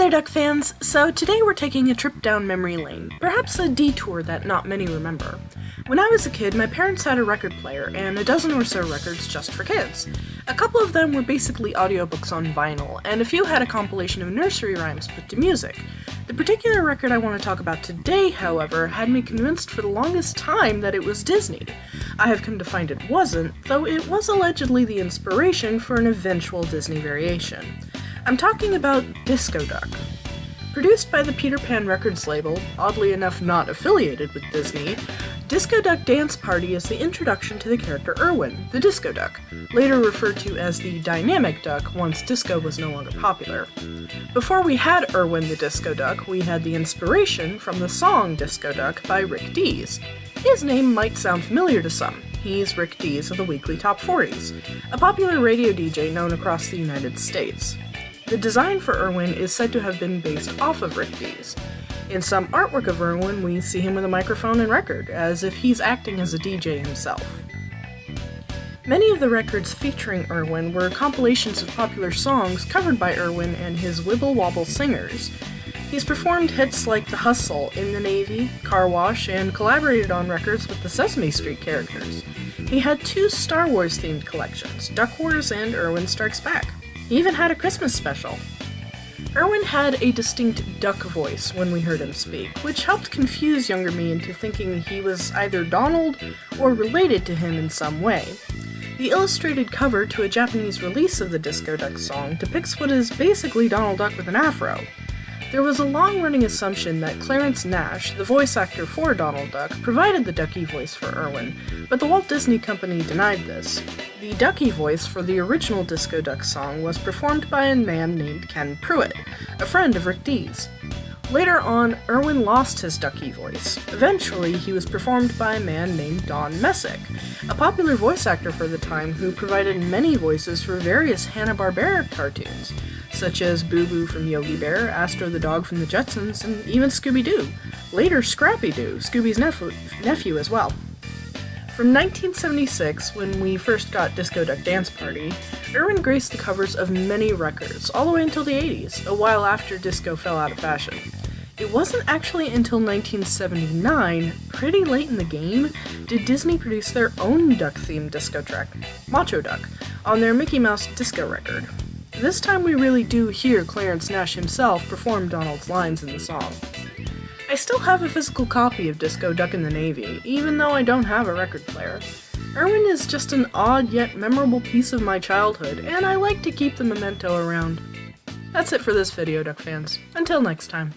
there, Duck fans! So today we're taking a trip down memory lane, perhaps a detour that not many remember. When I was a kid, my parents had a record player and a dozen or so records just for kids. A couple of them were basically audiobooks on vinyl, and a few had a compilation of nursery rhymes put to music. The particular record I want to talk about today, however, had me convinced for the longest time that it was Disney. I have come to find it wasn't, though it was allegedly the inspiration for an eventual Disney variation. I'm talking about Disco Duck. Produced by the Peter Pan Records label, oddly enough not affiliated with Disney, Disco Duck Dance Party is the introduction to the character Irwin, the Disco Duck, later referred to as the Dynamic Duck once disco was no longer popular. Before we had Irwin the Disco Duck, we had the inspiration from the song Disco Duck by Rick Dees. His name might sound familiar to some. He's Rick Dees of the Weekly Top 40s, a popular radio DJ known across the United States. The design for Irwin is said to have been based off of Rick Dees. In some artwork of Irwin, we see him with a microphone and record, as if he's acting as a DJ himself. Many of the records featuring Irwin were compilations of popular songs covered by Irwin and his Wibble Wobble singers. He's performed hits like The Hustle, In the Navy, Car Wash, and collaborated on records with the Sesame Street characters. He had 2 Star Wars-themed collections, Duck Wars and Irwin Strikes Back. He even had a Christmas special. Irwin had a distinct duck voice when we heard him speak, which helped confuse younger me into thinking he was either Donald or related to him in some way. The illustrated cover to a Japanese release of the Disco Duck song depicts what is basically Donald Duck with an afro. There was a long-running assumption that Clarence Nash, the voice actor for Donald Duck, provided the Ducky voice for Irwin, but the Walt Disney Company denied this. The Ducky voice for the original Disco Duck song was performed by a man named Ken Pruitt, a friend of Rick Dees. Later on, Irwin lost his Ducky voice. Eventually, he was performed by a man named Don Messick, a popular voice actor for the time who provided many voices for various Hanna-Barbera cartoons, such as Boo Boo from Yogi Bear, Astro the Dog from the Jetsons, and even Scooby-Doo. Later, Scrappy-Doo, Scooby's nephew as well. From 1976, when we first got Disco Duck Dance Party, Irwin graced the covers of many records, all the way until the 80s, a while after disco fell out of fashion. It wasn't actually until 1979, pretty late in the game, did Disney produce their own duck-themed disco track, Macho Duck, on their Mickey Mouse disco record. This time we really do hear Clarence Nash himself perform Donald's lines in the song. I still have a physical copy of Disco Duck in the Navy, even though I don't have a record player. Irwin is just an odd yet memorable piece of my childhood, and I like to keep the memento around. That's it for this video, Duck fans. Until next time.